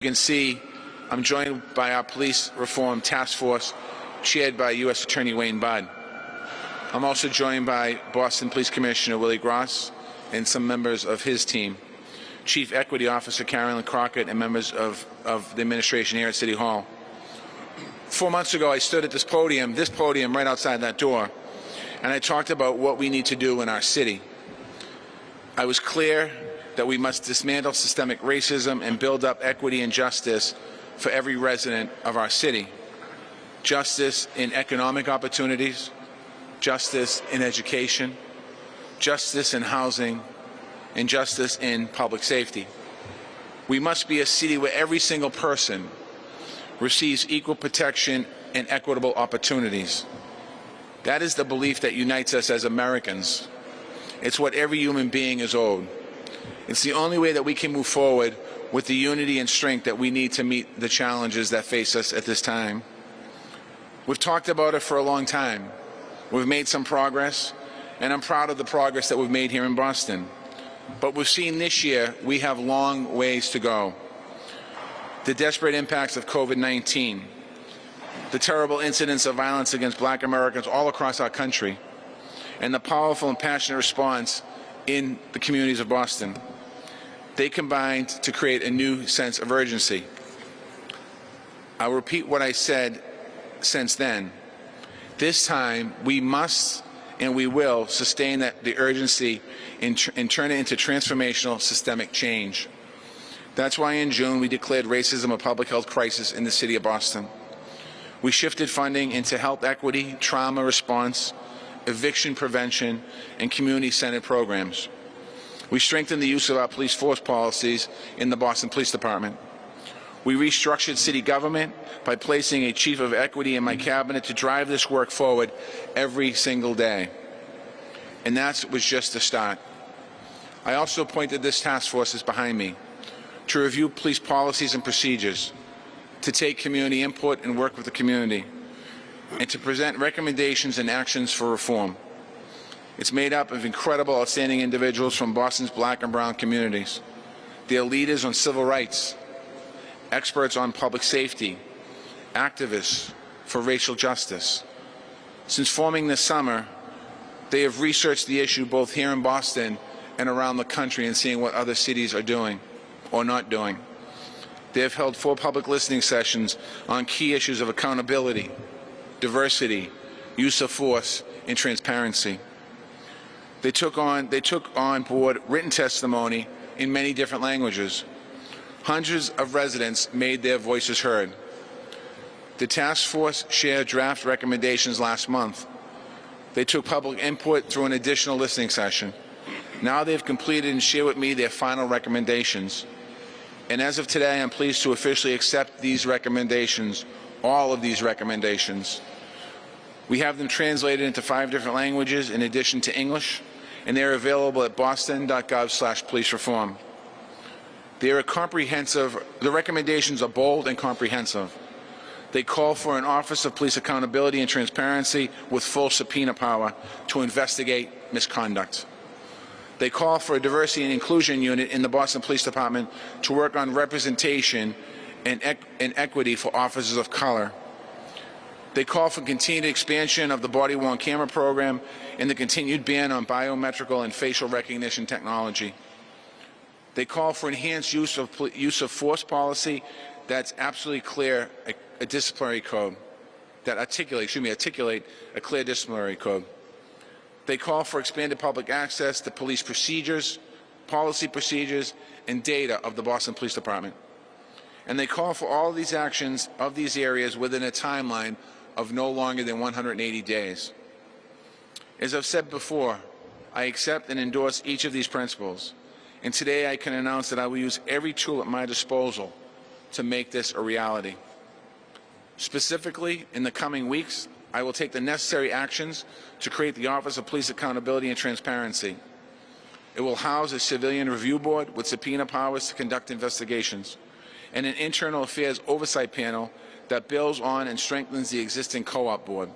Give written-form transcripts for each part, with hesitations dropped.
You can see I'm joined by our Police Reform Task Force, chaired by U.S. Attorney Wayne Budd. I'm also joined by Boston Police Commissioner Willie Gross and some members of his team, Chief Equity Officer Carolyn Crockett, and members of the administration here at City Hall. 4 months ago, I stood at this podium right outside that door, and I talked about what we need to do in our city. I was clear that we must dismantle systemic racism and build up equity and justice for every resident of our city. Justice in economic opportunities, justice in education, justice in housing, and justice in public safety. We must be a city where every single person receives equal protection and equitable opportunities. That is the belief that unites us as Americans. It's what every human being is owed. It's the only way that we can move forward with the unity and strength that we need to meet the challenges that face us at this time. We've talked about it for a long time. We've made some progress, and I'm proud of the progress that we've made here in Boston. But we've seen this year we have long ways to go. The desperate impacts of COVID-19, the terrible incidents of violence against Black Americans all across our country, and the powerful and passionate response in the communities of Boston. They combined to create a new sense of urgency. I'll repeat what I said since then. This time, we must and we will sustain the urgency and turn it into transformational systemic change. That's why in June we declared racism a public health crisis in the city of Boston. We shifted funding into health equity, trauma response, eviction prevention, and community-centered programs. We strengthened the use of our police force policies in the Boston Police Department. We restructured city government by placing a chief of equity in my cabinet to drive this work forward every single day. And that was just the start. I also appointed this task force is behind me to review police policies and procedures, to take community input and work with the community, and to present recommendations and actions for reform. It's made up of incredible, outstanding individuals from Boston's Black and brown communities. They're leaders on civil rights, experts on public safety, activists for racial justice. Since forming this summer, they have researched the issue both here in Boston and around the country and seeing what other cities are doing or not doing. They have held 4 public listening sessions on key issues of accountability, diversity, use of force, and transparency. They took on board written testimony in many different languages. Hundreds of residents made their voices heard. The task force shared draft recommendations last month. They took public input through an additional listening session. Now they've completed and shared with me their final recommendations. And as of today, I'm pleased to officially accept these recommendations, all of these recommendations. We have them translated into 5 different languages in addition to English, and they're available at boston.gov/policereform. They are comprehensive. The recommendations are bold and comprehensive. They call for an Office of Police Accountability and Transparency with full subpoena power to investigate misconduct. They call for a diversity and inclusion unit in the Boston Police Department to work on representation and equity for officers of color. They call for continued expansion of the body-worn camera program and the continued ban on biometrical and facial recognition technology. They call for enhanced use of force policy that's absolutely clear, a disciplinary code that articulate a clear disciplinary code. They call for expanded public access to police procedures, policy procedures, and data of the Boston Police Department. And they call for all of these actions of these areas within a timeline of no longer than 180 days. As I've said before, I accept and endorse each of these principles. And today I can announce that I will use every tool at my disposal to make this a reality. Specifically, in the coming weeks, I will take the necessary actions to create the Office of Police Accountability and Transparency. It will house a civilian review board with subpoena powers to conduct investigations, and an internal affairs oversight panel that builds on and strengthens the existing co-op board.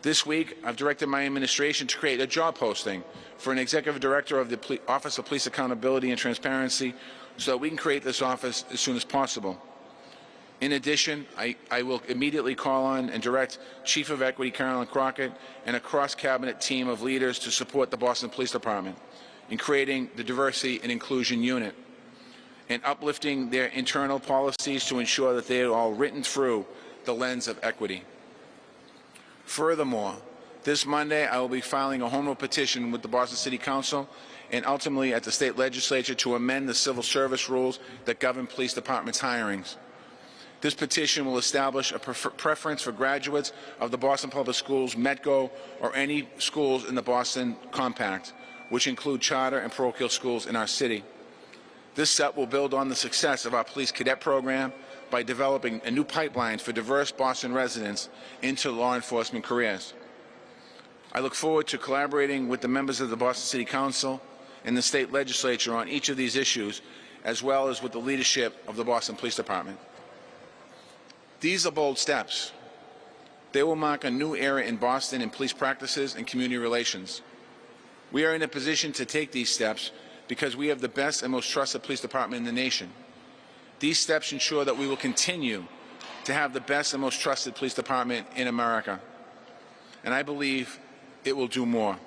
This week, I've directed my administration to create a job posting for an executive director of the Office of Police Accountability and Transparency so that we can create this office as soon as possible. In addition, I will immediately call on and direct Chief of Equity Carolyn Crockett and a cross-cabinet team of leaders to support the Boston Police Department in creating the Diversity and Inclusion Unit and uplifting their internal policies to ensure that they are all written through the lens of equity. Furthermore, this Monday I will be filing a homo petition with the Boston City Council and ultimately at the state legislature to amend the civil service rules that govern police departments' hirings. This petition will establish a preference for graduates of the Boston Public Schools, Metco, or any schools in the Boston Compact, which include charter and parochial schools in our city. This step will build on the success of our police cadet program by developing a new pipeline for diverse Boston residents into law enforcement careers. I look forward to collaborating with the members of the Boston City Council and the state legislature on each of these issues, as well as with the leadership of the Boston Police Department. These are bold steps. They will mark a new era in Boston in police practices and community relations. We are in a position to take these steps because we have the best and most trusted police department in the nation. These steps ensure that we will continue to have the best and most trusted police department in America. And I believe it will do more.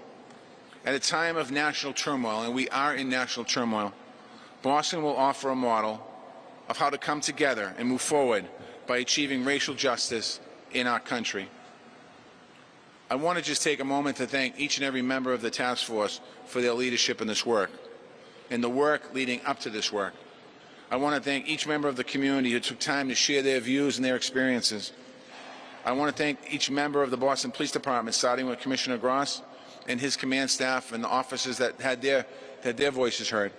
At a time of national turmoil, and we are in national turmoil, Boston will offer a model of how to come together and move forward by achieving racial justice in our country. I want to just take a moment to thank each and every member of the task force for their leadership in this work and the work leading up to this work. I want to thank each member of the community who took time to share their views and their experiences. I want to thank each member of the Boston Police Department, starting with Commissioner Gross and his command staff and the officers that had their voices heard.